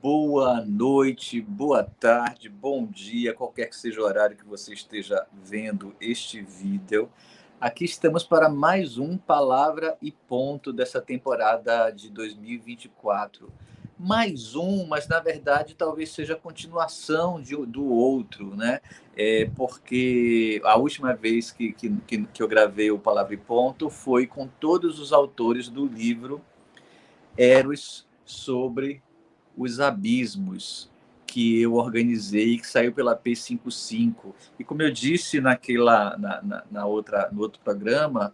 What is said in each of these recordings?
boa noite, boa tarde, bom dia, qualquer que seja o horário que você esteja vendo este vídeo. Aqui estamos para mais um Palavra e Ponto dessa temporada de 2024. Mais um, mas na verdade talvez seja a continuação do outro, né? Porque a última vez que eu gravei o Palavra e Ponto foi com todos os autores do livro Eros sobre os Abismos, que eu organizei, que saiu pela P55. E como eu disse no outro programa,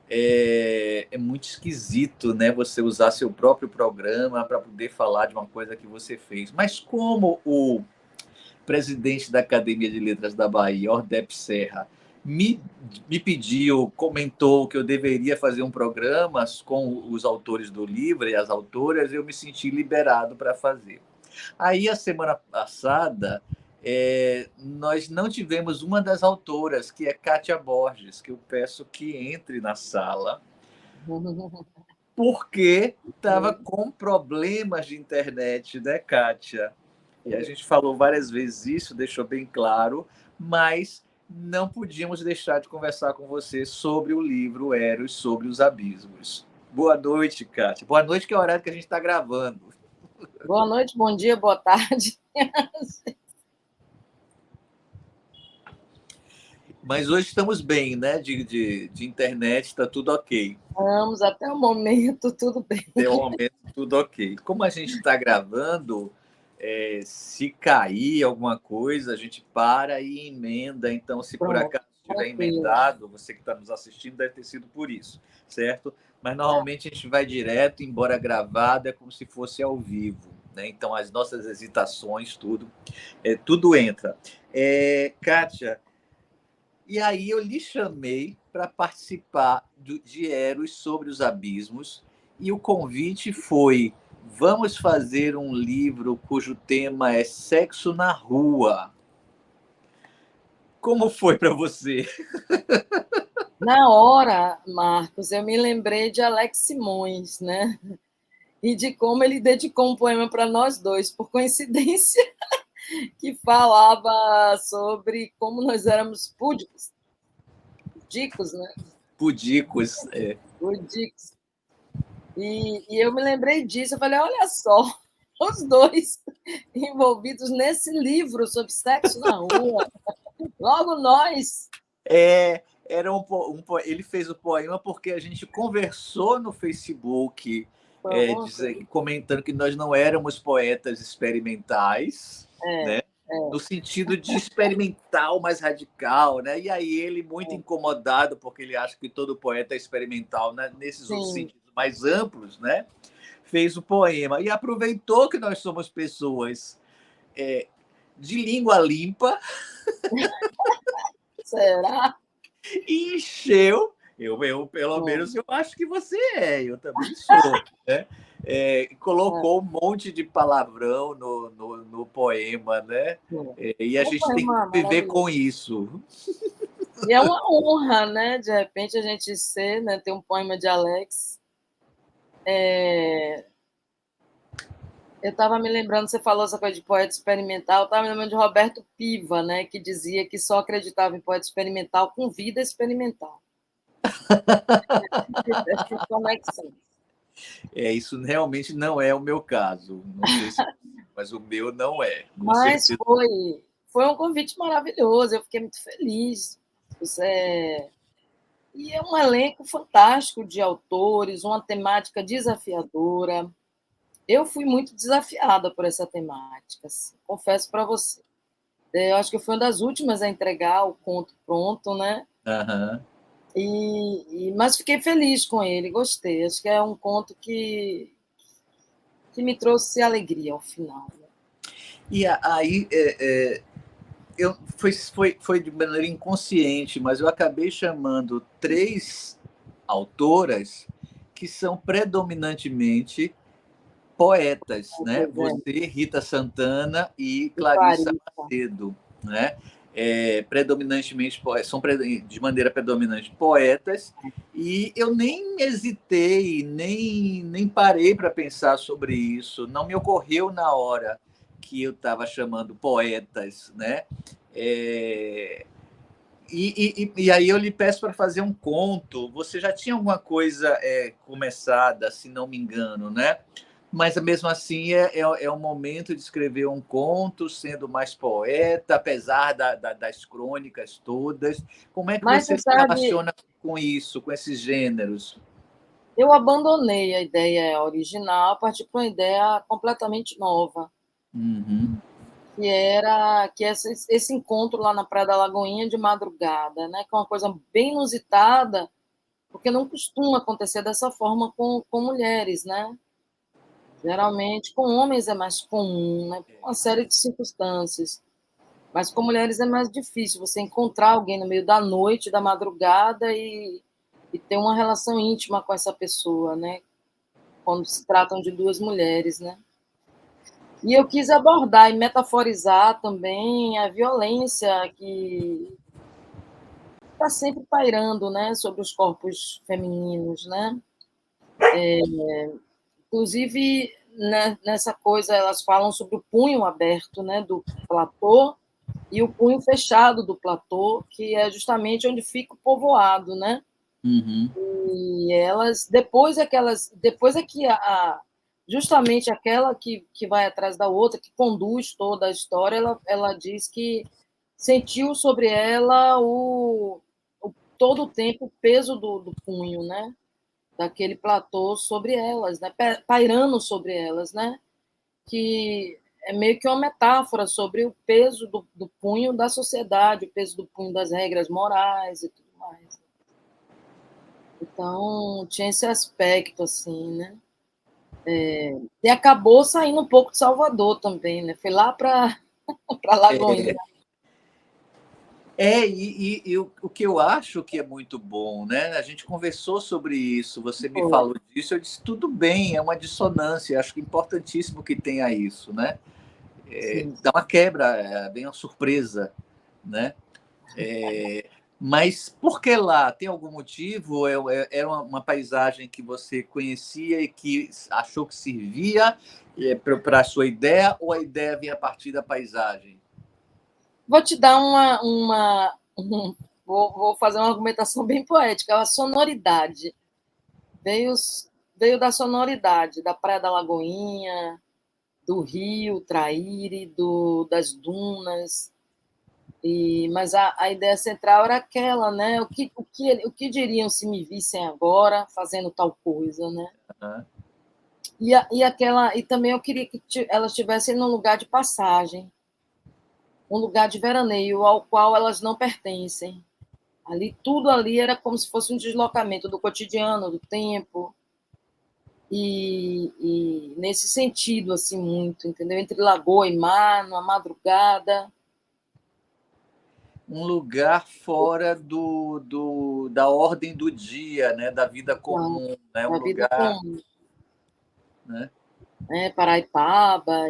é muito esquisito, né, você usar seu próprio programa para poder falar de uma coisa que você fez. Mas como o presidente da Academia de Letras da Bahia, Ordep Serra, me, me pediu, comentou que eu deveria fazer um programa com os autores do livro e as autoras, eu me senti liberado para fazer. Aí, a semana passada, nós não tivemos uma das autoras, que é Kátia Borges, que eu peço que entre na sala, porque estava com problemas de internet, né, Kátia? E a gente falou várias vezes isso, deixou bem claro, mas não podíamos deixar de conversar com você sobre o livro Eros sobre os Abismos. Boa noite, Kátia. Boa noite, que é o horário que a gente está gravando. Boa noite, bom dia, boa tarde. Mas hoje estamos bem, né? De internet, está tudo ok. Vamos, até o momento, tudo bem. Até o momento, tudo ok. Como a gente está gravando, se cair alguma coisa, a gente para e emenda. Então, se por Pronto, acaso estiver tranquilo. emendado, você que está nos assistindo deve ter sido por isso, certo? Mas normalmente a gente vai direto, embora gravado, é como se fosse ao vivo. Né? Então, as nossas hesitações, tudo entra. Kátia, e aí eu lhe chamei para participar de Eros sobre os Abismos, e o convite foi: vamos fazer um livro cujo tema é Sexo na Rua. Como foi para você? Na hora, Marcos, eu me lembrei de Alex Simões, né? E de como ele dedicou um poema para nós dois, por coincidência, que falava sobre como nós éramos pudicos, né? Pudicos. Pudicos. E eu me lembrei disso, eu falei, olha só, os dois envolvidos nesse livro sobre sexo na rua. Logo nós. Era ele fez o poema porque a gente conversou no Facebook, comentando que nós não éramos poetas experimentais, né? No sentido de experimental mais radical, né? E aí ele, muito incomodado, porque ele acha que todo poeta é experimental, né? Nesses outros sentidos mais amplos, né? Fez o poema. E aproveitou que nós somos pessoas de língua limpa. Será? E encheu. Pelo menos, eu acho que você eu também sou. Né? Colocou um monte de palavrão no poema, né? E a gente tem que viver com isso. E é uma honra, né? De repente a gente né, ter um poema de Alex. Eu estava me lembrando, você falou essa coisa de poeta experimental, eu estava me lembrando de Roberto Piva, né, que dizia que só acreditava em poeta experimental com vida experimental. Essa conexão. Isso realmente não é o meu caso. Não sei se, mas o meu não é. Mas foi um convite maravilhoso, eu fiquei muito feliz. E é um elenco fantástico de autores, uma temática desafiadora. Eu fui muito desafiada por essa temática, assim, confesso para você. Eu acho que eu fui uma das últimas a entregar o conto pronto, né? Uhum. Mas fiquei feliz com ele, gostei. Acho que é um conto que me trouxe alegria ao final. Né? E aí, foi de maneira inconsciente, mas eu acabei chamando 3 autoras que são predominantemente poetas, né? Você, Rita Santana e Clarissa Macedo, né? predominantemente são de maneira predominante poetas, e eu nem hesitei, nem parei para pensar sobre isso, não me ocorreu na hora que eu estava chamando poetas, né? É, e aí eu lhe peço para fazer um conto. Você já tinha alguma coisa começada, se não me engano, né? Mas mesmo assim é um momento de escrever um conto, sendo mais poeta, apesar das crônicas todas. Como é que Mas, você você se sabe, relaciona com isso, com esses gêneros? eu abandonei a ideia original, parti para uma ideia completamente nova, Uhum, que era que esse encontro lá na Praia da Lagoinha de madrugada, né, que é uma coisa bem inusitada, porque não costuma acontecer dessa forma com mulheres, né? Geralmente com homens é mais comum, né? Por uma série de circunstâncias. Mas com mulheres é mais difícil você encontrar alguém no meio da noite, da madrugada e ter uma relação íntima com essa pessoa, né? Quando se tratam de duas mulheres, né? E eu quis abordar e metaforizar também a violência que está sempre pairando, né, sobre os corpos femininos, né? Inclusive, né, nessa coisa, elas falam sobre o punho aberto, né, do platô e o punho fechado do platô, que é justamente onde fica o povoado, né? uhum. E elas, depois é que justamente aquela que vai atrás da outra, que conduz toda a história, ela diz que sentiu sobre ela todo o tempo o peso do punho, né? Daquele platô sobre elas, né? Pairando sobre elas, né? Que é meio que uma metáfora sobre o peso do punho da sociedade, o peso do punho das regras morais e tudo mais. Então, tinha esse aspecto, assim, né? E acabou saindo um pouco de Salvador também, né? Foi lá para Lagoinha. E o que eu acho que é muito bom, né? A gente conversou sobre isso, você me Foi. falou disso, eu disse, tudo bem, é uma dissonância, acho que é importantíssimo que tenha isso, né? Sim. Dá uma quebra, bem uma surpresa, né? Mas por que lá? Tem algum motivo? Era uma paisagem que você conhecia e que achou que servia para a sua ideia, ou a ideia vinha a partir da paisagem? Vou te dar vou fazer uma argumentação bem poética. A sonoridade veio, veio da sonoridade da Praia da Lagoinha, do Rio Traíre, das dunas. Mas a ideia central era aquela, né? O que diriam se me vissem agora fazendo tal coisa, né? Uhum. E também eu queria que elas estivessem num lugar de passagem, um lugar de veraneio ao qual elas não pertencem. Tudo ali era como se fosse um deslocamento do cotidiano, do tempo, e nesse sentido, assim, muito, entendeu? Entre lagoa e mar, numa madrugada. Um lugar fora da ordem do dia, né? Da vida comum, né? Um Da vida lugar, comum, né? né? Paraipaba,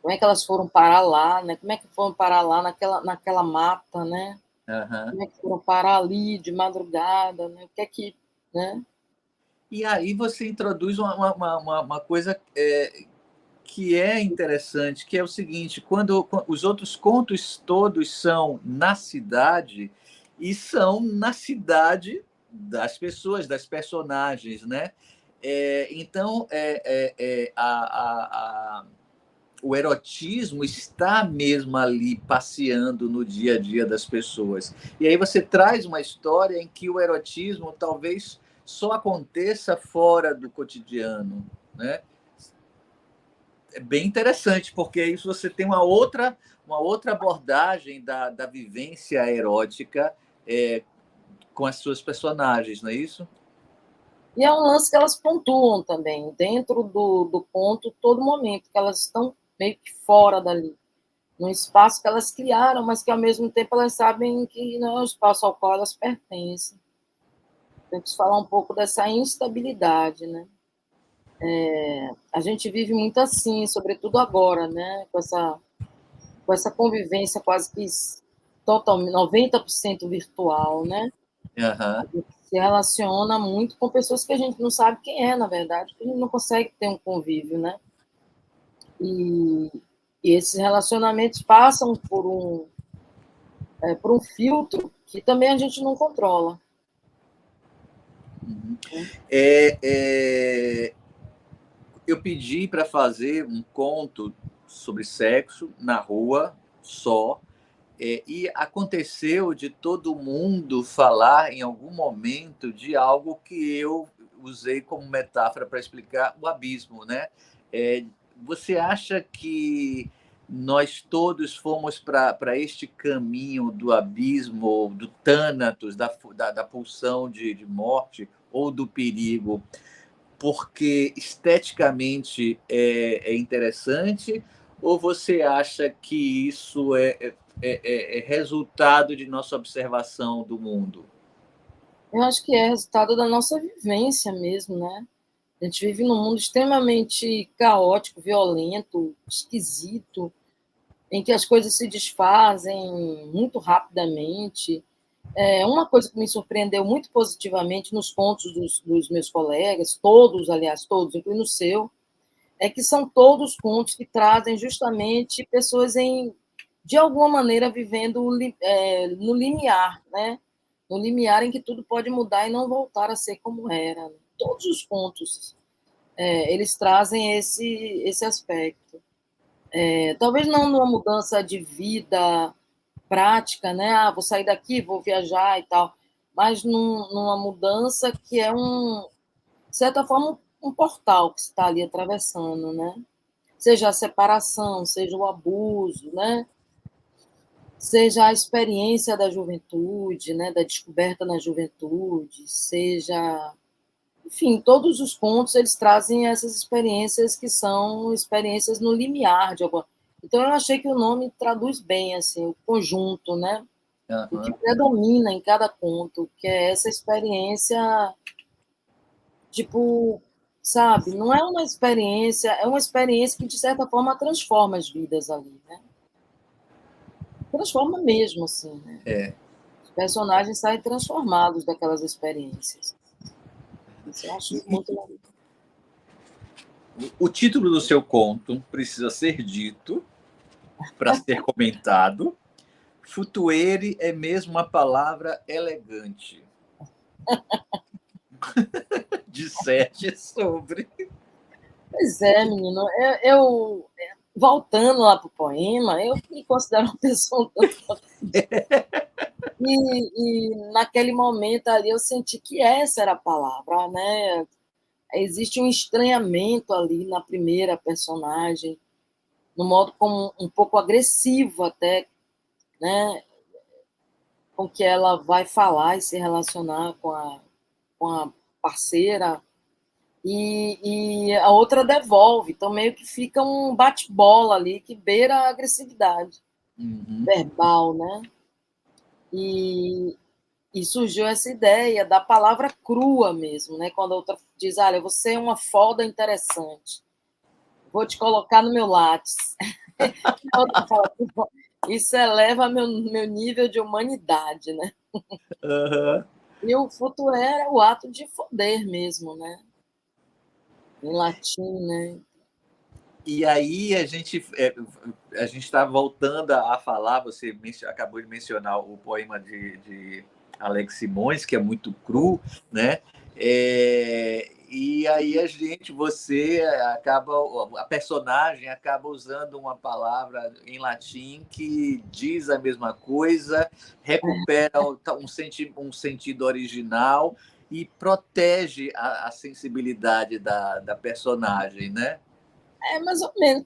como é que elas foram parar lá, né? Como é que foram parar lá naquela mata, né? Uhum. Como é que foram parar ali de madrugada, né? O que é que, né? E aí você introduz uma coisa que é interessante, que é o seguinte: quando os outros contos todos são na cidade, e são na cidade das pessoas, das personagens, né? Então, o erotismo está mesmo ali passeando no dia a dia das pessoas. E aí você traz uma história em que o erotismo talvez só aconteça fora do cotidiano, né? É bem interessante, porque aí você tem uma outra abordagem da vivência erótica com as suas personagens, não é isso? E é um lance que elas pontuam também, dentro do ponto, todo momento, que elas estão meio que fora dali, num espaço que elas criaram, mas que ao mesmo tempo elas sabem que não é o espaço ao qual elas pertencem. Tem que falar um pouco dessa instabilidade, né? A gente vive muito assim, sobretudo agora, né? Com essa com essa convivência quase que totalmente 90% virtual, né? Aham. A gente se relaciona muito com pessoas que a gente não sabe quem é, na verdade, que a gente não consegue ter um convívio, né? E, e esses relacionamentos passam por um filtro que também a gente não controla. Uhum. É, eu pedi para fazer um conto sobre sexo na rua só, e aconteceu de todo mundo falar em algum momento de algo que eu usei como metáfora para explicar o abismo, né? É, você acha que nós todos fomos para este caminho do abismo, do tânatos, da pulsão de morte ou do perigo, porque esteticamente é interessante, ou você acha que isso é resultado de nossa observação do mundo? Eu acho que é resultado da nossa vivência mesmo, né? A gente vive num mundo extremamente caótico, violento, esquisito, em que as coisas se desfazem muito rapidamente. Uma coisa que me surpreendeu muito positivamente nos contos dos meus colegas, todos, aliás, todos, incluindo o seu, é que são todos contos que trazem justamente pessoas de alguma maneira, vivendo no limiar, né? No limiar em que tudo pode mudar e não voltar a ser como era. Todos os contos, eles trazem esse aspecto. Talvez não numa mudança de vida prática, né? Ah, vou sair daqui, vou viajar e tal, mas numa mudança que é de certa forma, um portal que você está ali atravessando, né? Seja a separação, seja o abuso, né? Seja a experiência da juventude, né? Da descoberta na juventude, seja, enfim, todos os contos eles trazem essas experiências que são experiências no limiar de alguma. Então eu achei que o nome traduz bem assim o conjunto, né? O que Uhum. predomina em cada conto, que é essa experiência, tipo, sabe? Não é uma experiência, é uma experiência que de certa forma transforma as vidas ali, né? Transforma mesmo, assim, né? É. Os personagens saem transformados daquelas experiências. Isso eu acho E muito legal. o título do seu conto precisa ser dito para ser comentado. Futuere é mesmo uma palavra elegante. Disserte sobre. Pois é, menino. Voltando lá para o poema, eu me considero uma pessoa um tanto. Naquele momento ali eu senti que essa era a palavra, né? Existe um estranhamento ali na primeira personagem, no modo como um pouco agressivo até, né? Com que ela vai falar e se relacionar com a parceira, e a outra devolve. Então, meio que fica um bate-bola ali que beira a agressividade Uhum. verbal, né? E, e surgiu essa ideia da palavra crua mesmo, né? Quando a outra diz, olha, você é uma foda interessante, vou te colocar no meu látice. A outra fala, isso eleva meu nível de humanidade, né? Uhum. E o futuro era o ato de foder mesmo, né? Em latim, né? E aí a gente está voltando a falar, você acabou de mencionar o poema de Alex Simões, que é muito cru, né? E aí você acaba, a personagem acaba usando uma palavra em latim que diz a mesma coisa, recupera um sentido original e protege a sensibilidade da personagem, né? Mais ou menos,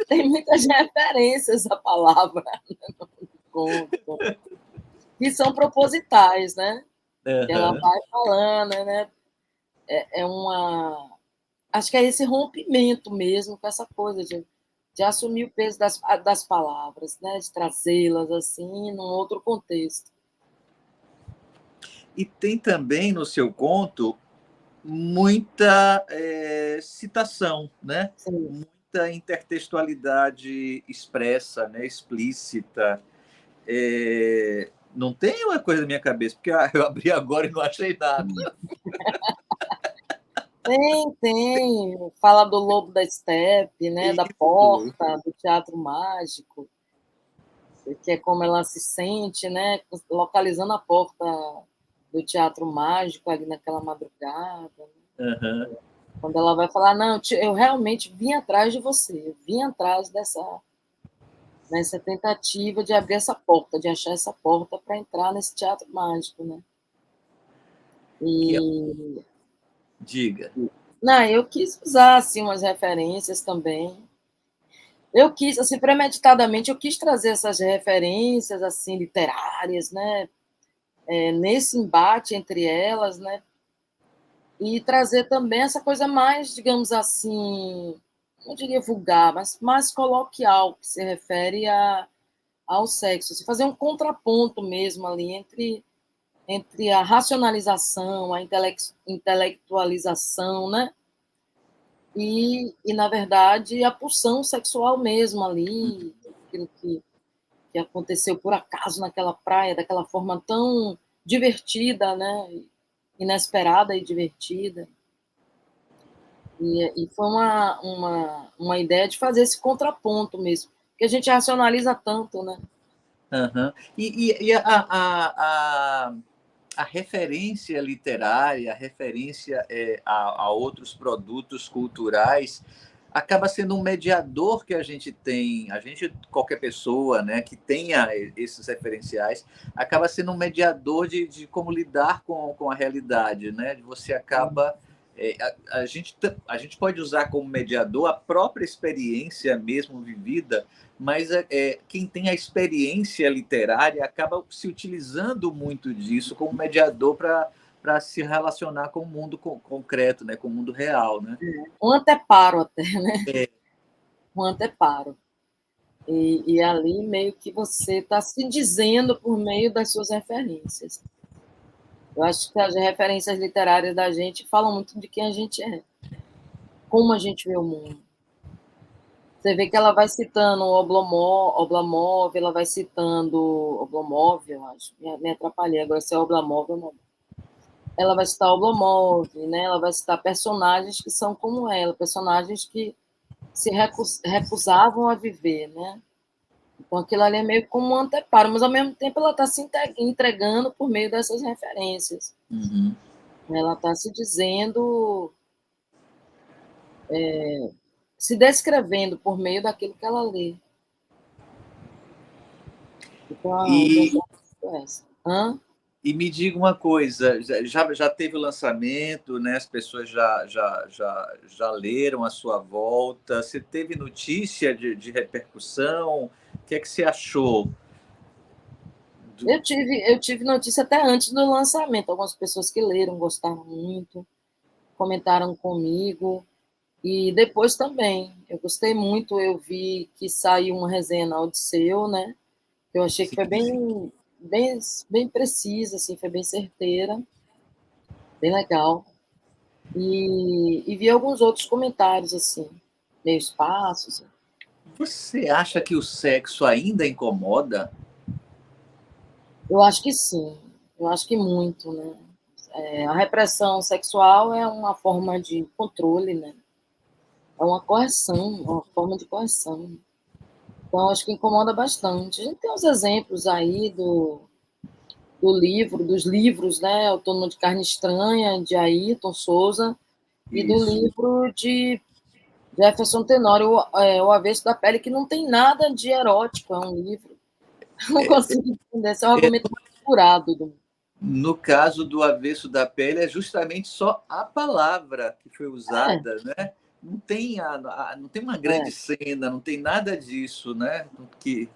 tem muitas referências à palavra no conto, que são propositais, né? Que ela Uhum. vai falando, né? É uma. Acho que é esse rompimento mesmo com essa coisa de assumir o peso das palavras, né? De trazê-las assim, num outro contexto. E tem também no seu conto muita citação, né? Sim. muita intertextualidade expressa, né, explícita. Não tem uma coisa na minha cabeça, porque eu abri agora e não achei nada. Tem. Fala do Lobo da Estepe, né? Da Isso. porta, do Teatro Mágico, que é como ela se sente, né? Localizando a porta do Teatro Mágico ali naquela madrugada. Uhum. Quando ela vai falar, não, eu realmente vim atrás de você, eu vim atrás nessa tentativa de abrir essa porta, de achar essa porta para entrar nesse teatro mágico, né? Que, E diga. não, eu quis usar assim umas referências também. Eu quis, assim, premeditadamente, eu quis trazer essas referências assim literárias, né? Nesse embate entre elas, né? E trazer também essa coisa mais, digamos assim, não diria vulgar, mas mais coloquial, que se refere ao sexo. Assim, fazer um contraponto mesmo ali entre a racionalização, a intelectualização, né? Na verdade, a pulsão sexual mesmo ali, aquilo que aconteceu por acaso naquela praia, daquela forma tão divertida, né? Inesperada e divertida. E foi uma ideia de fazer esse contraponto mesmo, porque a gente racionaliza tanto, né? Uhum. E a referência literária, a referência a outros produtos culturais, acaba sendo um mediador que a gente tem, a gente, qualquer pessoa, né, que tenha esses referenciais, acaba sendo um mediador de como lidar com a realidade, né? Você acaba a gente pode usar como mediador a própria experiência mesmo vivida, mas quem tem a experiência literária acaba se utilizando muito disso como mediador para se relacionar com o mundo concreto, né, com o mundo real, né? Um anteparo até, né? É. Um anteparo. E ali meio que você está se dizendo por meio das suas referências. Eu acho que as referências literárias da gente falam muito de quem a gente é, como a gente vê o mundo. Você vê que ela vai citando Oblomov, ela vai citando Oblomov, eu acho, me atrapalhei agora se é Oblomov ou não. Ela vai citar Oblomov, né? Ela vai citar personagens que são como ela, personagens que se recusavam a viver, né? Então aquilo ali é meio como um anteparo, mas ao mesmo tempo ela está se entregando por meio dessas referências. Uhum. Ela está se dizendo, se descrevendo por meio daquilo que ela lê. Então a E, intenção é essa. Hã? e me diga uma coisa, já teve o lançamento, né? As pessoas já leram a sua volta. Você teve notícia de repercussão? O que é que você achou? Do... Eu tive notícia até antes do lançamento. Algumas pessoas que leram gostaram muito, comentaram comigo. E depois também. Eu gostei muito. Eu vi que saiu uma resenha na Odisseu, né? Eu achei que Sim, foi sim. bem precisa, assim, foi bem certeira, bem legal. E vi alguns outros comentários, assim, meio espaços. Você acha que o sexo ainda incomoda? Eu acho que sim, eu acho que muito, né? A repressão sexual é uma forma de controle, né? É uma coerção, uma forma de coerção. Então, acho que incomoda bastante. A gente tem uns exemplos aí dos livros, né? Outono de Carne Estranha, de Ayrton Souza, e do Isso. livro de Jefferson Tenório, O Avesso da Pele, que não tem nada de erótico, é um livro. Não consigo entender, esse é o argumento mais furado do mundo. No caso do avesso da pele, é justamente só a palavra que foi É, usada, né? Não tem, não tem uma grande é. cena, não tem nada disso, né? Que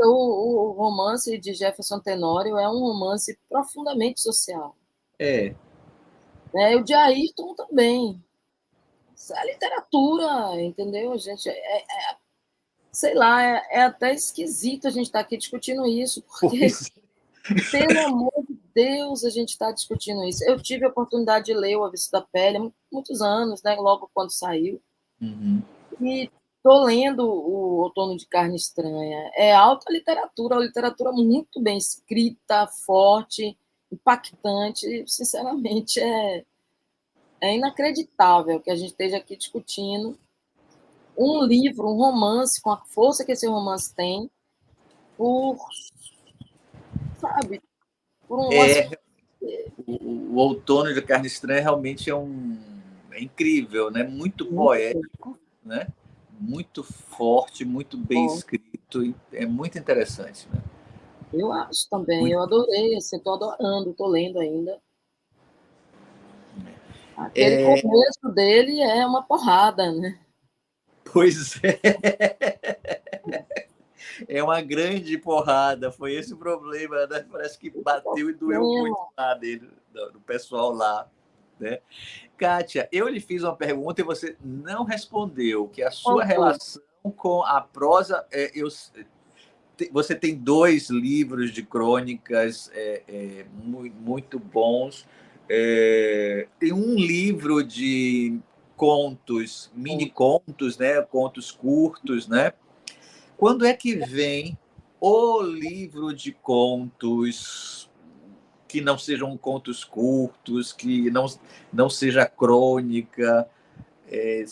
O romance de Jefferson Tenório é um romance profundamente social. é, Né? O de Ayrton também. Isso é literatura, entendeu, gente? Sei lá, é até esquisito a gente estar aqui discutindo isso, porque, pois. pelo amor de Deus, a gente está discutindo isso. Eu tive a oportunidade de ler O Avesso da Pele há muitos anos, né? Logo quando saiu. Uhum. Estou lendo o Outono de Carne Estranha. É alta literatura, uma literatura muito bem escrita, forte, impactante. Sinceramente, é inacreditável que a gente esteja aqui discutindo um livro, um romance, com a força que esse romance tem, por, sabe, por um assunto. É, o Outono de Carne Estranha realmente é incrível, né? Muito Muito poético, né? Muito forte, muito bem forte. escrito, e é muito interessante, né? Eu acho também, Muito... eu adorei, assim, estou adorando, estou lendo ainda. Aquele É, começo dele é uma porrada, né? pois é uma grande porrada, foi esse o problema, né? Parece que bateu e doeu muito lá dele, do pessoal lá, né? Kátia, eu lhe fiz uma pergunta e você não respondeu, que é a Qual sua foi? relação com a prosa. Você tem 2 livros de crônicas muito bons. Tem um livro de contos, mini contos, né? Contos curtos, né? Quando é que vem o livro de contos que não sejam contos curtos, que não seja crônica? É,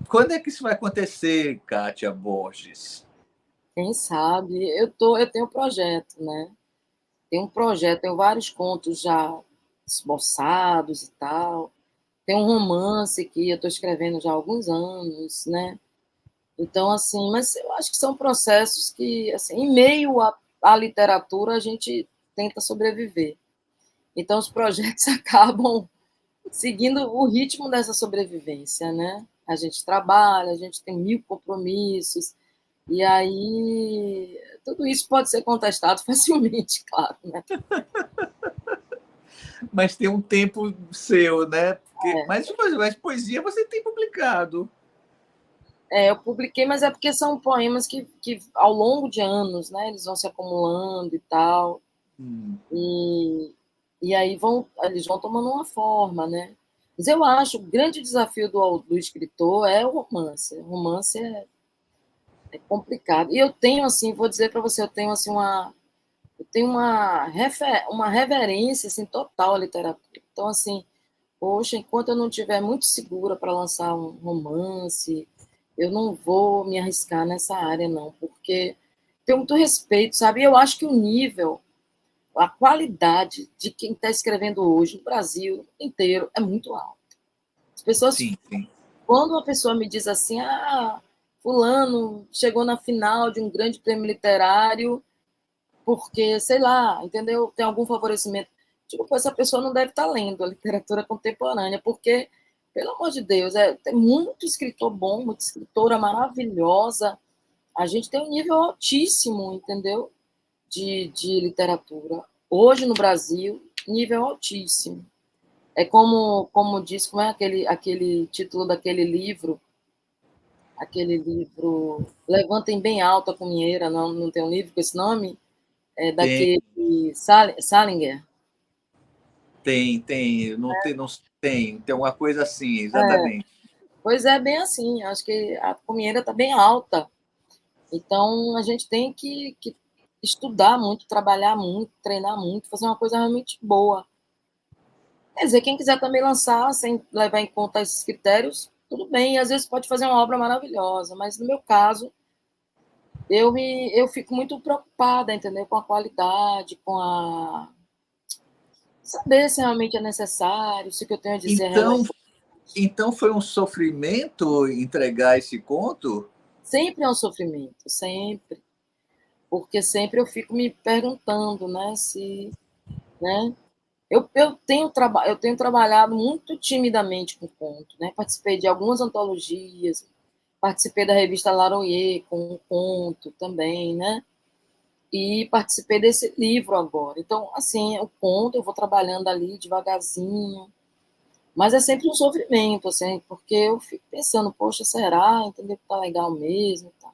quando é que isso vai acontecer, Kátia Borges? Quem sabe? Eu tenho um projeto, né? Tenho um projeto, tenho vários contos já esboçados e tal. Tem um romance que eu estou escrevendo já há alguns anos, né? Então, assim, mas eu acho que são processos que, assim, em meio à literatura, a gente tenta sobreviver. Então, os projetos acabam seguindo o ritmo dessa sobrevivência, né? A gente trabalha, a gente tem 1000 compromissos, e aí tudo isso pode ser contestado facilmente, claro, né? Mas tem um tempo seu, né? Mas poesia você tem publicado. Eu publiquei, mas é porque são poemas que ao longo de anos, né, eles vão se acumulando e tal, Hum. e, e aí eles vão tomando uma forma, né? Mas eu acho que o grande desafio do escritor é o romance. O romance é complicado. E eu tenho, assim, vou dizer para você, eu tenho, assim, eu tenho uma reverência, assim, total à literatura. Então, assim, poxa, enquanto eu não estiver muito segura para lançar um romance, eu não vou me arriscar nessa área, não, porque tenho muito respeito, sabe? E eu acho que o nível, a qualidade de quem está escrevendo hoje no Brasil inteiro é muito alto. As pessoas, Sim, sim. quando uma pessoa me diz assim, fulano chegou na final de um grande prêmio literário porque, sei lá, entendeu? Tem algum favorecimento. Tipo, pô, essa pessoa não deve estar lendo a literatura contemporânea, porque, pelo amor de Deus, tem muito escritor bom, muita escritora maravilhosa. A gente tem um nível altíssimo, entendeu? De literatura. Hoje, no Brasil, nível altíssimo. É como diz, como é aquele título daquele livro, aquele livro Levantem Bem Alto a Cunheira, não tem um livro com esse nome? É Tem, daquele Salinger. não tem, não tem uma coisa assim, É, exatamente. pois é, bem assim, acho que a comida está bem alta. Então, a gente tem que estudar muito, trabalhar muito, treinar muito, fazer uma coisa realmente boa. Quer dizer, quem quiser também lançar sem levar em conta esses critérios, tudo bem, às vezes pode fazer uma obra maravilhosa, mas no meu caso, eu fico muito preocupada, entendeu? Com a qualidade, com a. Saber se realmente é necessário, se o que eu tenho a dizer é Então, relevante. então foi um sofrimento entregar esse conto? Sempre é um sofrimento, sempre. Porque sempre eu fico me perguntando, né, se, né? Eu tenho trabalhado muito timidamente com conto, né? Participei de algumas antologias, participei da revista Laroyer com um conto também, né? E participei desse livro agora. Então, assim, o conto eu vou trabalhando ali devagarzinho, mas é sempre um sofrimento, assim, porque eu fico pensando, poxa, será? Entendeu que tá legal mesmo? Tá.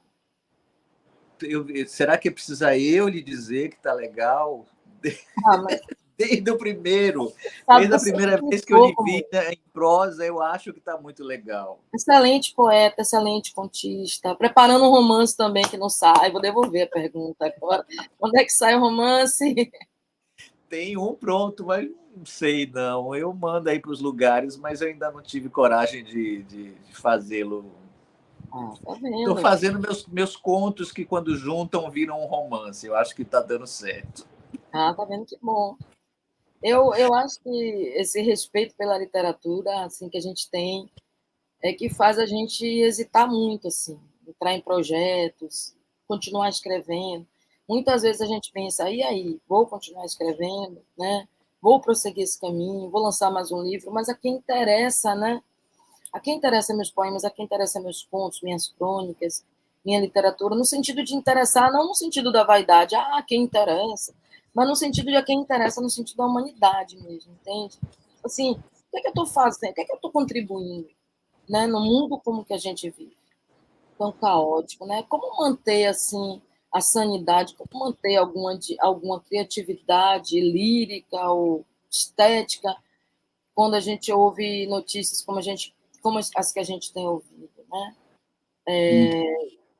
Será que precisa eu lhe dizer que está legal? Ah, mas Desde o primeiro. Sabe, Desde a você primeira vez que eu lhe explicou vi, muito. né, em prosa, eu acho que está muito legal. Excelente poeta, excelente contista. Preparando um romance também que não sai. Vou devolver a pergunta agora. Quando é que sai o romance? Tem um pronto, mas não sei não. Eu mando aí para os lugares, mas eu ainda não tive coragem de fazê-lo. Ah, tá Estou vendo? fazendo meus contos que, quando juntam, viram um romance. Eu acho que está dando certo. Ah, tá vendo que bom. Eu acho que esse respeito pela literatura, assim, que a gente tem, é que faz a gente hesitar muito, assim, entrar em projetos, continuar escrevendo. Muitas vezes a gente pensa, e aí, vou continuar escrevendo, né? Vou prosseguir esse caminho, vou lançar mais um livro, mas a quem interessa, né? A quem interessa meus poemas, a quem interessa meus contos, minhas crônicas, minha literatura, no sentido de interessar, não no sentido da vaidade, ah, quem interessa, mas no sentido de a quem interessa, no sentido da humanidade mesmo, entende? Assim, o que é que eu estou fazendo? O que é que eu estou contribuindo, né, no mundo como que a gente vive, tão caótico, né? Como manter, assim, a sanidade, como manter alguma criatividade lírica ou estética quando a gente ouve notícias como as que a gente tem ouvido, né?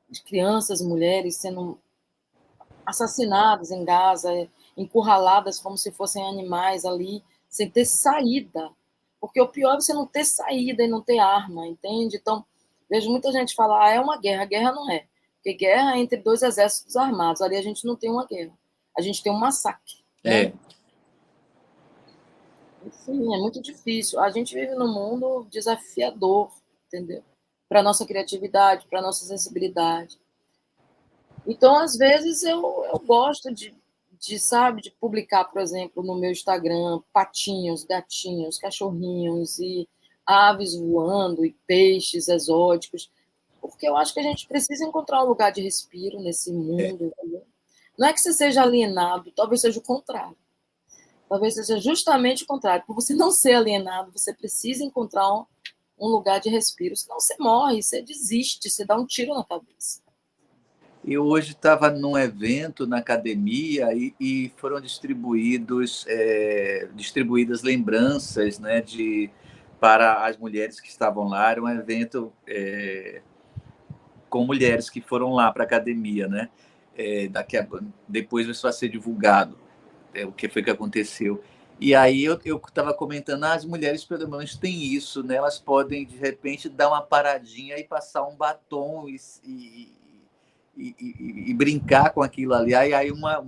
De crianças, mulheres sendo assassinadas em Gaza, encurraladas como se fossem animais ali, sem ter saída. Porque o pior é você não ter saída e não ter arma, entende? Então, vejo muita gente falar, ah, é uma guerra. Guerra não é. Porque guerra é entre dois exércitos armados. Ali a gente não tem uma guerra. A gente tem um massacre, né? É. Enfim, é muito difícil. A gente vive num mundo desafiador, entendeu? Para nossa criatividade, para nossa sensibilidade. Então, às vezes, eu gosto sabe, de publicar, por exemplo, no meu Instagram, patinhos, gatinhos, cachorrinhos e aves voando e peixes exóticos, porque eu acho que a gente precisa encontrar um lugar de respiro nesse mundo, entendeu? Não é que você seja alienado, talvez seja o contrário. Talvez seja justamente o contrário. Por você não ser alienado, você precisa encontrar um lugar de respiro. Senão você morre, você desiste, você dá um tiro na cabeça. Eu hoje estava num evento na academia e foram distribuídas lembranças, né, para as mulheres que estavam lá. Era um evento com mulheres que foram lá para a academia, né? Depois isso vai ser divulgado, o que foi que aconteceu. E aí eu estava comentando, as mulheres pelo menos têm isso, né? Elas podem, de repente, dar uma paradinha e passar um batom e brincar com aquilo ali. Aí uma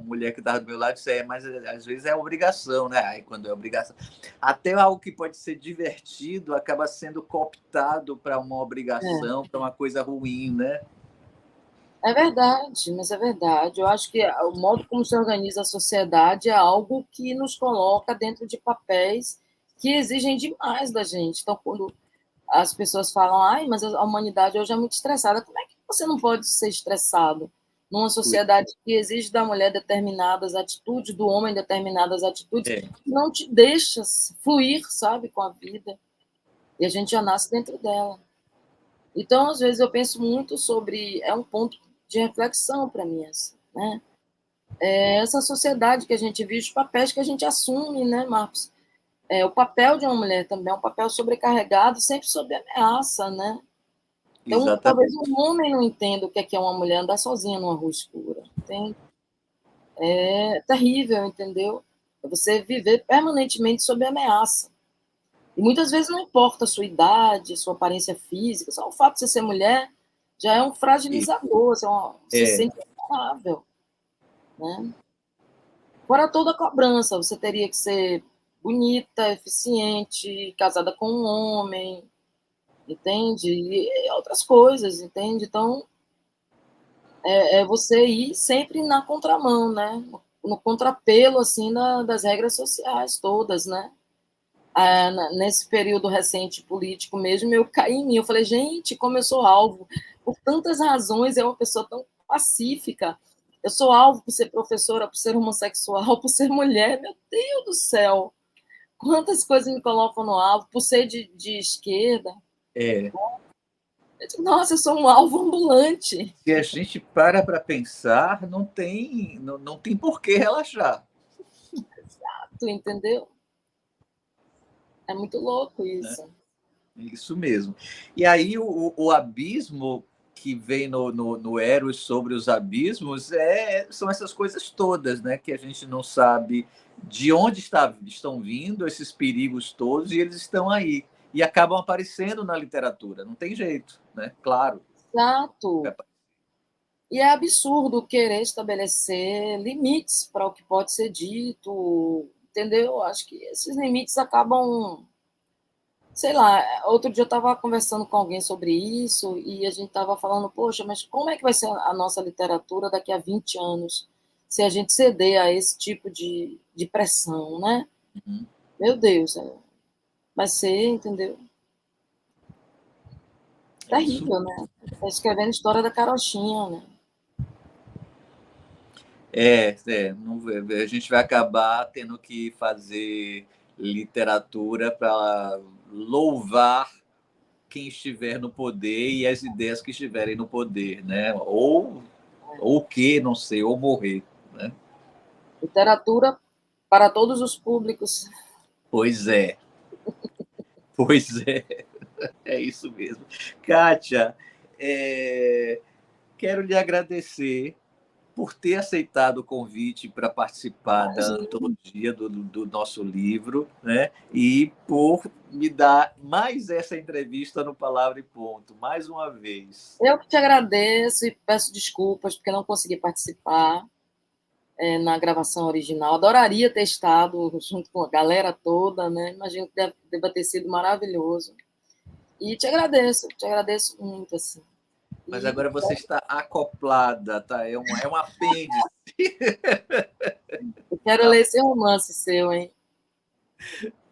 mulher que estava do meu lado disse, mas às vezes é obrigação, né? Aí quando é obrigação. Até algo que pode ser divertido acaba sendo cooptado para uma É. obrigação, para uma coisa ruim, né? É verdade, mas é verdade. Eu acho que o modo como se organiza a sociedade é algo que nos coloca dentro de papéis que exigem demais da gente. Então, quando as pessoas falam, ai, mas a humanidade hoje é muito estressada, como é que você não pode ser estressado numa sociedade que exige da mulher determinadas atitudes, do homem determinadas atitudes, É. que não te deixa fluir, sabe, com a vida? E a gente já nasce dentro dela. Então, às vezes, eu penso muito sobre. É um ponto de reflexão para mim, assim, né? É essa sociedade que a gente vive, os papéis que a gente assume, né, Marcos? O papel de uma mulher também é um papel sobrecarregado, sempre sob ameaça, né? Então, talvez Exatamente. um homem não entenda o que é uma mulher andar sozinha numa rua escura. Entende? É terrível, entendeu? É você viver permanentemente sob ameaça. E muitas vezes não importa a sua idade, a sua aparência física, só o fato de você ser mulher já é um fragilizador, você se É, sente vulnerável, né? Fora toda a cobrança, você teria que ser bonita, eficiente, casada com um homem, entende? E outras coisas, entende? Então, é você ir sempre na contramão, né? No contrapelo, assim, das regras sociais todas, né? Nesse período recente político mesmo, eu caí em mim. Eu falei, gente, como eu sou alvo, por tantas razões, é uma pessoa tão pacífica. Eu sou alvo por ser professora, por ser homossexual, por ser mulher. Meu Deus do céu! Quantas coisas me colocam no alvo, por ser de esquerda. é. Eu digo, nossa, eu sou um alvo ambulante. Se a gente para pensar, não tem por que relaxar. Tu entendeu? É muito louco né? isso. Isso mesmo. E aí o abismo que vem no Eros sobre os abismos são essas coisas todas, né? Que a gente não sabe de onde estão vindo esses perigos todos e eles estão aí. E acabam aparecendo na literatura, não tem jeito, né? Claro. Exato. E é absurdo querer estabelecer limites para o que pode ser dito, entendeu? Acho que esses limites acabam, sei lá, outro dia eu estava conversando com alguém sobre isso e a gente estava falando, poxa, mas como é que vai ser a nossa literatura daqui a 20 anos se a gente ceder a esse tipo de pressão, né? Uhum. Meu Deus, vai ser, entendeu? É isso. Terrível, né? Tá escrevendo a história da carochinha, né? A gente vai acabar tendo que fazer literatura para louvar quem estiver no poder e as ideias que estiverem no poder, né? Ou que, não sei, ou morrer, né? Literatura para todos os públicos. Pois é, pois é isso mesmo. Kátia, quero lhe agradecer por ter aceitado o convite para participar da Imagina. antologia do nosso livro, né? E por me dar mais essa entrevista no Palavra e Ponto, mais uma vez. Eu que te agradeço e peço desculpas porque não consegui participar na gravação original. Adoraria ter estado junto com a galera toda, né? Imagino que deva ter sido maravilhoso. E te agradeço muito, assim. Mas E agora você está acoplada, tá? É um apêndice. eu quero ler esse romance seu, hein?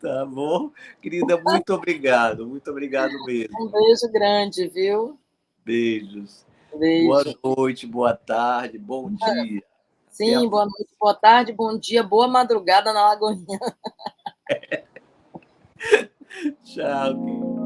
Tá bom? Querida, muito obrigado mesmo. Um beijo grande, viu? Beijos. Boa Beijo. noite, boa tarde, bom dia. Até a Sim, boa noite, boa tarde, bom dia, boa madrugada na Lagoinha. Tchau.